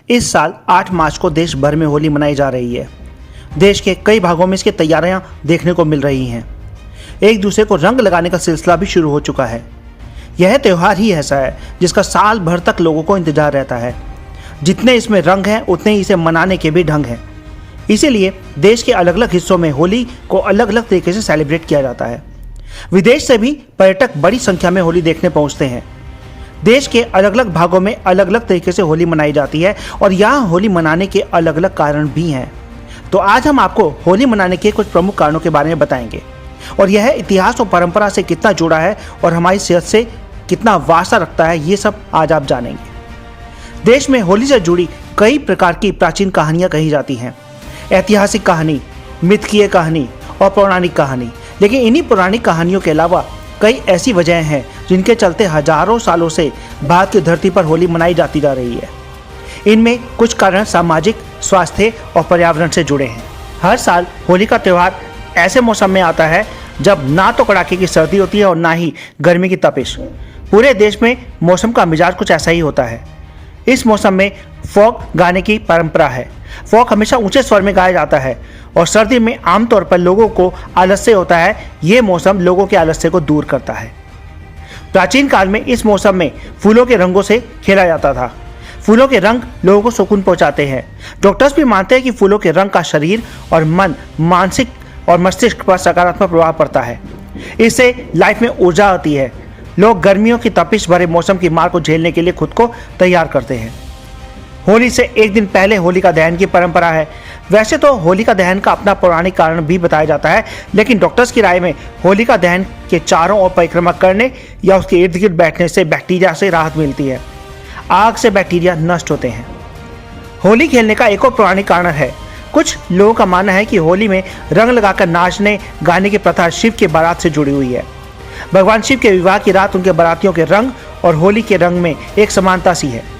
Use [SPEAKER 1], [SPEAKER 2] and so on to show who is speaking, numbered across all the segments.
[SPEAKER 1] इस साल 8 मार्च को देश भर में होली मनाई जा रही है। देश के कई भागों में इसकी तैयारियां देखने को मिल रही हैं। एक दूसरे को रंग लगाने का सिलसिला भी शुरू हो चुका है। यह त्यौहार ही ऐसा है जिसका साल भर तक लोगों को इंतजार रहता है। जितने इसमें रंग हैं उतने ही इसे मनाने के भी ढंग हैं। इसीलिए देश के अलग अलग हिस्सों में होली को अलग अलग तरीके से सेलिब्रेट किया जाता है। विदेश से भी पर्यटक बड़ी संख्या में होली देखने पहुंचते हैं। देश के अलग अलग भागों में अलग अलग तरीके से होली मनाई जाती है और यहाँ होली मनाने के अलग अलग कारण भी हैं। तो आज हम आपको होली मनाने के कुछ प्रमुख कारणों के बारे में बताएंगे और यह इतिहास और परंपरा से कितना जुड़ा है और हमारी सेहत से कितना वास्ता रखता है, ये सब आज आप जानेंगे। देश में होली से जुड़ी कई प्रकार की प्राचीन कहानियां कही जाती हैं। ऐतिहासिक कहानी, मिथकीय कहानी और पौराणिक कहानी। लेकिन इन्हीं पौराणिक कहानियों के अलावा कई ऐसी वजहें हैं जिनके चलते हजारों सालों से भारत की धरती पर होली मनाई जाती जा रही है। इनमें कुछ कारण सामाजिक, स्वास्थ्य और पर्यावरण से जुड़े हैं। हर साल होली का त्यौहार ऐसे मौसम में आता है जब ना तो कड़ाके की सर्दी होती है और ना ही गर्मी की तपिश। पूरे देश में मौसम का मिजाज कुछ ऐसा ही होता है। इस मौसम में फोक गाने की परंपरा है। फोक हमेशा ऊंचे स्वर में गाया जाता है और सर्दी में आमतौर पर लोगों को आलस्य होता है। ये मौसम लोगों के आलस्य को दूर करता है। प्राचीन काल में इस मौसम में फूलों के रंगों से खेला जाता था। फूलों के रंग लोगों को सुकून पहुंचाते हैं। डॉक्टर्स भी मानते हैं कि फूलों के रंग का शरीर और मन, मानसिक और मस्तिष्क पर सकारात्मक प्रभाव पड़ता है। इससे लाइफ में ऊर्जा आती है। लोग गर्मियों की तपिश भरे मौसम की मार को झेलने के लिए खुद को तैयार करते हैं। होली से एक दिन पहले होलिका दहन की परंपरा है। वैसे तो होलिका दहन का अपना पौराणिक कारण भी बताया जाता है, लेकिन डॉक्टर्स की राय में होलिका दहन के चारों ओर परिक्रमा करने या उसके इर्द गिर्द बैठने से बैक्टीरिया से राहत मिलती है। आग से बैक्टीरिया नष्ट होते हैं। होली खेलने का एक और पौराणिक कारण है। कुछ लोगों का मानना है कि होली में रंग लगाकर नाचने गाने की प्रथा शिव के बारात से जुड़ी हुई है। भगवान शिव के विवाह की रात उनके बारातियों के रंग और होली के रंग में एक समानता सी है।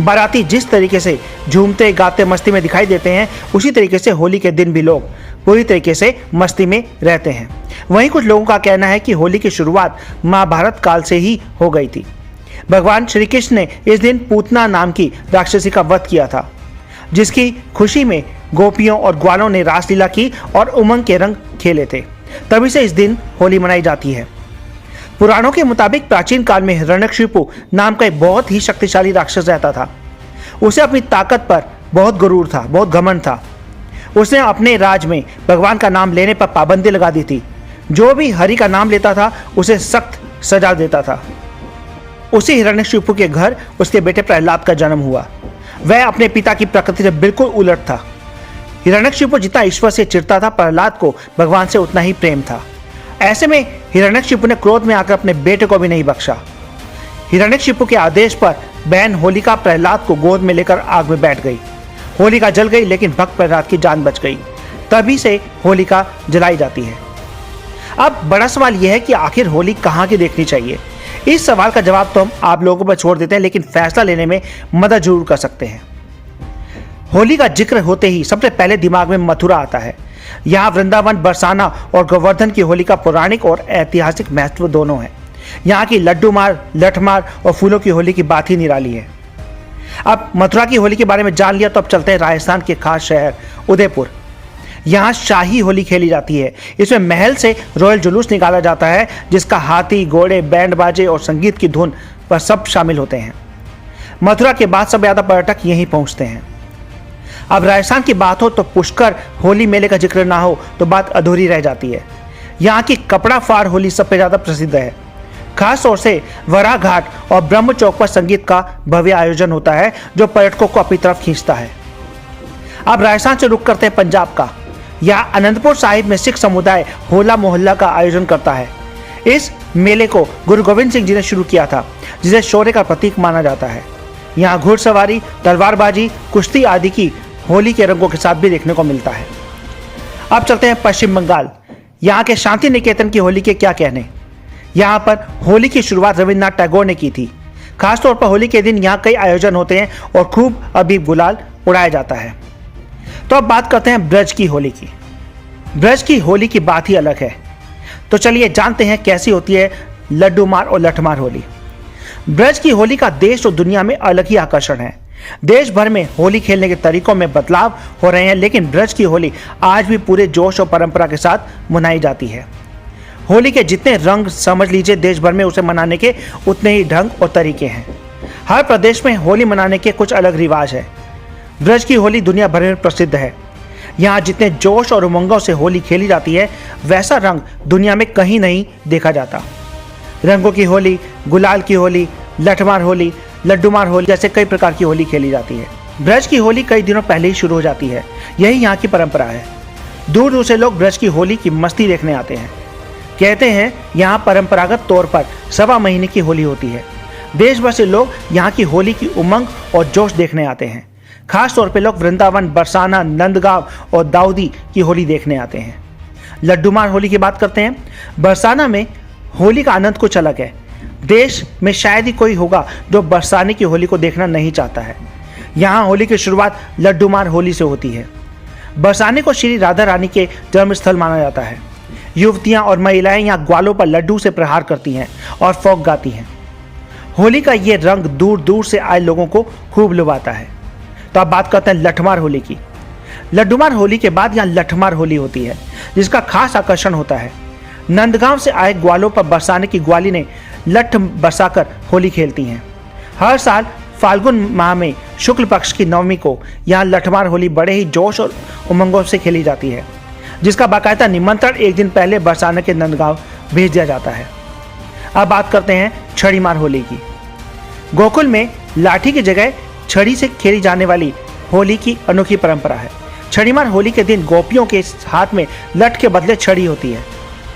[SPEAKER 1] बाराती जिस तरीके से झूमते गाते मस्ती में दिखाई देते हैं, उसी तरीके से होली के दिन भी लोग पूरी तरीके से मस्ती में रहते हैं। वहीं कुछ लोगों का कहना है कि होली की शुरुआत महाभारत काल से ही हो गई थी। भगवान श्री कृष्ण ने इस दिन पूतना नाम की राक्षसी का वध किया था, जिसकी खुशी में गोपियों और ग्वालों ने रासलीला की और उमंग के रंग खेले थे। तभी से इस दिन होली मनाई जाती है। पुराणों के मुताबिक प्राचीन काल में हिरण्यकशिपु नाम का एक बहुत ही शक्तिशाली राक्षस रहता था। उसे अपनी ताकत पर बहुत गुरूर था, बहुत घमंड था। उसने अपने राज में भगवान का नाम लेने पर पाबंदी लगा दी थी। जो भी हरि का नाम लेता था उसे सख्त सजा देता था। उसी हिरण्यकशिपु के घर उसके बेटे प्रहलाद का जन्म हुआ। वह अपने पिता की प्रकृति से बिल्कुल उलट था। हिरण्यकशिपु जितना ईश्वर से चिढ़ता था, प्रहलाद को भगवान से उतना ही प्रेम था। ऐसे में हिरण्यकशिपु ने क्रोध में आकर अपने बेटे को भी नहीं बख्शा। हिरण्यकशिपु के आदेश पर बहन होलिका प्रहलाद को गोद में लेकर आग में बैठ गई। होलिका जल गई, लेकिन भक्त प्रहलाद की जान बच गई। तभी से होलिका जलाई जाती है। अब बड़ा सवाल यह है कि आखिर होली कहाँ की देखनी चाहिए। इस सवाल का जवाब तो हम आप लोगों पर छोड़ देते हैं, लेकिन फैसला लेने में मदद जरूर कर सकते हैं। होली का जिक्र होते ही सबसे पहले दिमाग में मथुरा आता है। यहाँ वृंदावन, बरसाना और गोवर्धन की होली का पौराणिक और ऐतिहासिक महत्व दोनों है। यहाँ की लड्डू मार, लठमार और फूलों की होली की बात ही निराली है। अब मथुरा की होली के बारे में जान लिया, तो अब चलते हैं राजस्थान के खास शहर उदयपुर। यहाँ शाही होली खेली जाती है। इसमें महल से रॉयल जुलूस निकाला जाता है, जिसका हाथी, घोड़े, बैंड बाजे और संगीत की धुन पर सब शामिल होते हैं। मथुरा के बाद सब ज्यादा पर्यटक यहीं पहुंचते हैं। अब राजस्थान की बात हो तो पुष्कर होली मेले का जिक्र ना हो तो बात अधूरी रह जाती है। यहाँ की कपड़ा फाड़ होली सबसे ज्यादा प्रसिद्ध है। खास तौर से वराह घाट और ब्रह्म चौक पर संगीत का भव्य आयोजन होता है, जो पर्यटकों को अपनी तरफ खींचता है। अब राजस्थान से रुख करते हैं पंजाब का। यहाँ अनंतपुर साहिब में सिख समुदाय होला मोहल्ला का आयोजन करता है। इस मेले को गुरु गोविंद सिंह जी ने शुरू किया था, जिसे शौर्य का प्रतीक माना जाता है। यहाँ घुड़सवारी, तलवारबाजी, कुश्ती आदि की होली के रंगों के साथ भी देखने को मिलता है। अब चलते हैं पश्चिम बंगाल। यहाँ के शांति निकेतन की होली के क्या कहने। यहाँ पर होली की शुरुआत रविन्द्रनाथ टैगोर ने की थी। खासतौर पर होली के दिन यहाँ कई आयोजन होते हैं और खूब अबीर गुलाल उड़ाया जाता है। तो अब बात करते हैं ब्रज की होली की। ब्रज की होली की बात ही अलग है। तो चलिए जानते हैं कैसी होती है लड्डू मार और लठमार होली। ब्रज की होली का देश और दुनिया में अलग ही आकर्षण है। देश भर में होली खेलने के तरीकों में बदलाव हो रहे हैं, लेकिन ब्रज की होली आज भी पूरे जोश और परंपरा के साथ मनाई जाती है। होली के जितने रंग समझ लीजिए देश भर में उसे मनाने के उतने ही ढंग और तरीके हैं। हर प्रदेश में होली मनाने के कुछ अलग रिवाज है। ब्रज की होली दुनिया भर में प्रसिद्ध है। यहाँ जितने जोश और उमंगों से होली खेली जाती है, वैसा रंग दुनिया में कहीं नहीं देखा जाता। रंगों की होली, गुलाल की होली, लठमार होली, लड्डूमार होली जैसे कई प्रकार की होली खेली जाती है। ब्रज की होली कई दिनों पहले ही शुरू हो जाती है। यही यहाँ की परंपरा है। दूर दूर से लोग ब्रज की होली की मस्ती देखने आते हैं। कहते हैं यहाँ परंपरागत तौर पर 1.25 महीने की होली होती है। देश भर से लोग यहाँ की होली की उमंग और जोश देखने आते हैं। खास तौर पे लोग वृंदावन, बरसाना, नंदगांव और दाऊदी की होली देखने आते हैं। लड्डूमार होली की बात करते हैं। बरसाना में होली का आनंद कुछ अलग है। देश में शायद ही कोई होगा जो बरसाने की होली को देखना नहीं चाहता है। यहाँ होली की शुरुआत लड्डूमार होली से होती है। बरसाने को श्री राधा रानी के जन्मस्थल माना जाता है। युवतियाँ और महिलाएं यहाँ ग्वालों पर लड्डू से प्रहार करती हैं और फोक गाती हैं। होली का ये रंग दूर दूर से आए लोगों को खूब लुभाता है। तो अब बात करते हैं लठमार होली की। लड्डूमार होली के बाद यहाँ लठमार होली होती है, जिसका खास आकर्षण होता है। नंदगांव से आए ग्वालों पर बरसाने की ग्वाली ने लठ बरसाकर होली खेलती हैं। हर साल फाल्गुन माह में शुक्ल पक्ष की नवमी को यहाँ लठमार होली बड़े ही जोश और उमंगों से खेली जाती है, जिसका बाकायदा निमंत्रण एक दिन पहले बरसाने के नंदगांव भेज दिया जाता है। अब बात करते हैं छड़ीमार होली की। गोकुल में लाठी की जगह छड़ी से खेली जाने वाली होली की अनोखी परंपरा है। छड़ीमार होली के दिन गोपियों के हाथ में लठ के बदले छड़ी होती है।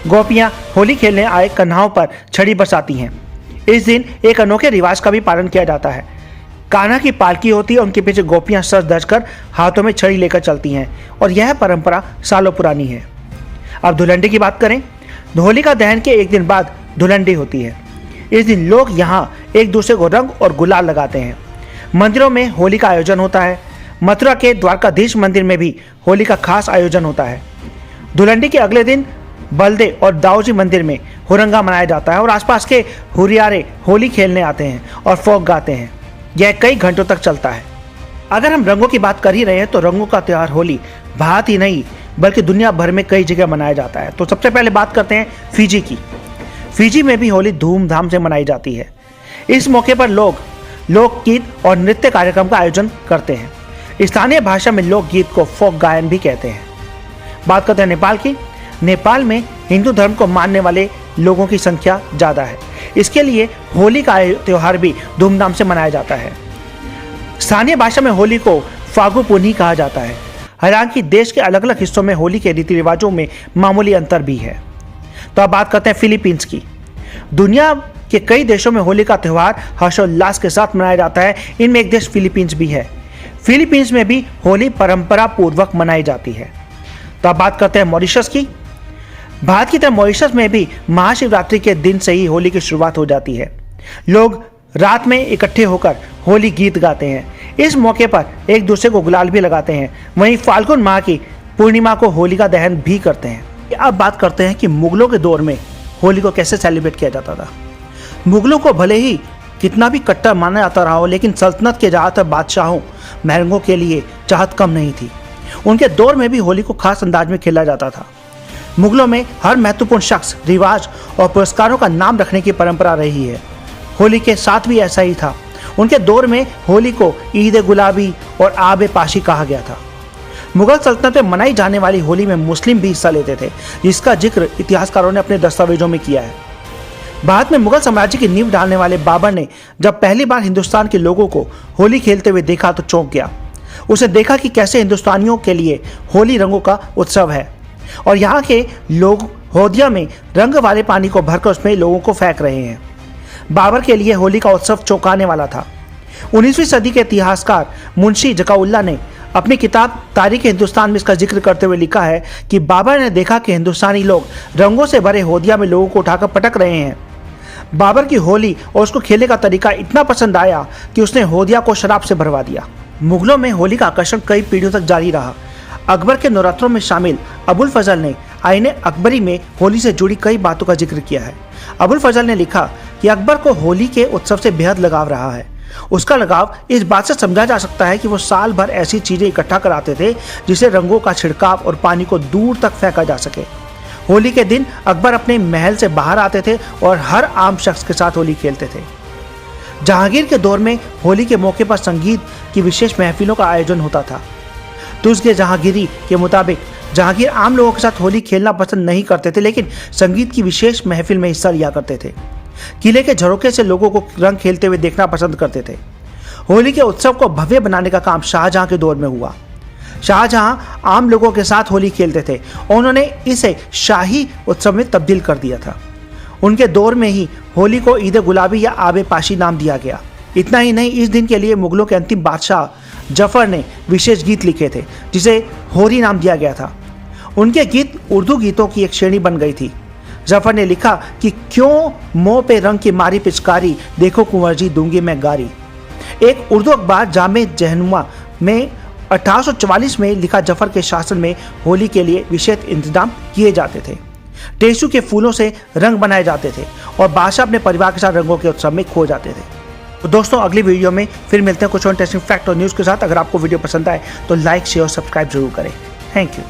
[SPEAKER 1] गोपियां होली खेलने आए कन्हाओं पर छड़ी बरसाती हैं। इस दिन एक अनोखे रिवाज का भी पालन किया जाता है। कान्हा की पालकी होती है, उनके पीछे गोपियां सर धज कर हाथों में छड़ी लेकर चलती हैं और यह परंपरा सालों पुरानी है। अब धुलंडी की बात करें। होलिका दहन के एक दिन बाद धुलंडी होती है। इस दिन लोग यहाँ एक दूसरे को रंग और गुलाल लगाते हैं। मंदिरों में होली का आयोजन होता है। मथुरा के द्वारकाधीश मंदिर में भी होली का खास आयोजन होता है। धुलंडी के अगले दिन बलदे और दाऊजी मंदिर में हुरंगा मनाया जाता है और आसपास के हुरियारे होली खेलने आते हैं और फोक गाते हैं। यह कई घंटों तक चलता है। अगर हम रंगों की बात कर ही रहे हैं तो रंगों का त्यौहार होली भारत ही नहीं बल्कि दुनिया भर में कई जगह मनाया जाता है। तो सबसे पहले बात करते हैं फिजी की। फिजी में भी होली धूमधाम से मनाई जाती है। इस मौके पर लोग लोकगीत और नृत्य कार्यक्रम का आयोजन करते हैं। स्थानीय भाषा में लोकगीत को फोक गायन भी कहते हैं। बात करते हैं नेपाल की। नेपाल में हिंदू धर्म को मानने वाले लोगों की संख्या ज़्यादा है। इसके लिए होली का त्यौहार भी धूमधाम से मनाया जाता है। स्थानीय भाषा में होली को फागु पुन्ही कहा जाता है। हालांकि देश के अलग अलग हिस्सों में होली के रीति रिवाजों में मामूली अंतर भी है। तो अब बात करते हैं फिलीपींस की। दुनिया के कई देशों में होली का त्यौहार हर्षोल्लास के साथ मनाया जाता है। इनमें एक देश फिलीपींस भी है। फिलीपींस में भी होली परंपरा पूर्वक मनाई जाती है। तो अब बात करते हैं मॉरिशस की। भारत की तरह मॉरिशस में भी महाशिवरात्रि के दिन से ही होली की शुरुआत हो जाती है। लोग रात में इकट्ठे होकर होली गीत गाते हैं। इस मौके पर एक दूसरे को गुलाल भी लगाते हैं। वहीं फाल्गुन माह की पूर्णिमा को होलिका दहन भी करते हैं। अब बात करते हैं कि मुगलों के दौर में होली को कैसे सेलिब्रेट किया जाता था। मुगलों को भले ही कितना भी कट्टर माना जाता रहा हो, लेकिन सल्तनत के ज़्यादातर बादशाहों महंगों के लिए चाहत कम नहीं थी। उनके दौर में भी होली को खास अंदाज में खेला जाता था। मुगलों में हर महत्वपूर्ण शख्स, रिवाज और पुरस्कारों का नाम रखने की परंपरा रही है। होली के साथ भी ऐसा ही था। उनके दौर में होली को ईद गुलाबी और आब पाशी कहा गया था। मुगल सल्तनत में मनाई जाने वाली होली में मुस्लिम भी हिस्सा लेते थे, जिसका जिक्र इतिहासकारों ने अपने दस्तावेजों में किया है। भारत में मुगल साम्राज्य की नींव डालने वाले बाबर ने जब पहली बार हिंदुस्तान के लोगों को होली खेलते हुए देखा तो चौंक गया। उसे देखा कि कैसे हिंदुस्तानियों के लिए होली रंगों का उत्सव है और यहाँ के लोग होदिया में रंग वाले पानी को भरकर उसमें लोगों को फेंक रहे हैं। बाबर के लिए होली का उत्सव चौंकाने वाला था। 19वीं सदी के इतिहासकार मुंशी जकाउल्ला ने अपनी किताब तारीख हिंदुस्तान में इसका जिक्र करते हुए लिखा है कि बाबर ने देखा कि हिंदुस्तानी लोग रंगों से भरे होदिया में लोगों को उठाकर पटक रहे हैं। बाबर की होली और उसको खेलने का तरीका इतना पसंद आया कि उसने होदिया को शराब से भरवा दिया। मुगलों में होली का आकर्षण कई पीढ़ियों तक जारी रहा। अकबर के नवरात्रों में शामिल अबुल फजल ने आईने अकबरी में होली से जुड़ी कई बातों का जिक्र किया है। अबुल फजल ने लिखा कि अकबर को होली के उत्सव से बेहद लगाव रहा है। उसका लगाव इस बात से समझा जा सकता है कि वो साल भर ऐसी चीजें इकट्ठा कराते थे जिसे रंगों का छिड़काव और पानी को दूर तक फेंका जा सके। होली के दिन अकबर अपने महल से बाहर आते थे और हर आम शख्स के साथ होली खेलते थे। जहांगीर के दौर में होली के मौके पर संगीत की विशेष महफिलों का आयोजन होता था। तुज़्क़े जहांगीरी के मुताबिक जहांगीर आम लोगों के साथ होली खेलना पसंद नहीं करते थे, लेकिन संगीत की विशेष महफिल में हिस्सा लिया करते थे। किले के झरोखे से लोगों को रंग खेलते हुए देखना पसंद करते थे। होली के उत्सव को भव्य बनाने का काम शाहजहां के दौर में हुआ। शाहजहां आम लोगों के साथ होली खेलते थे और उन्होंने इसे शाही उत्सव में तब्दील कर दिया था। उनके दौर में ही होली को ईद गुलाबी या आबे पाशी नाम दिया गया। इतना ही नहीं, इस दिन के लिए मुगलों के अंतिम बादशाह जफर ने विशेष गीत लिखे थे जिसे होरी नाम दिया गया था। उनके गीत उर्दू गीतों की एक श्रेणी बन गई थी। जफर ने लिखा कि क्यों मोह पे रंग की मारी पिचकारी, देखो कुंवर जी दूंगी मैं गारी। एक उर्दू अखबार जामे जहनुमा में 1844 में लिखा जफर के शासन में होली के लिए विशेष इंतजाम किए जाते थे। टेसू के फूलों से रंग बनाए जाते थे और बादशाह अपने परिवार के साथ रंगों के उत्सव में खो जाते थे। तो दोस्तों, अगली वीडियो में फिर मिलते हैं कुछ और इंटरेस्टिंग फैक्ट और न्यूज़ के साथ। अगर आपको वीडियो पसंद आए तो लाइक, शेयर और सब्सक्राइब जरूर करें। Thank you.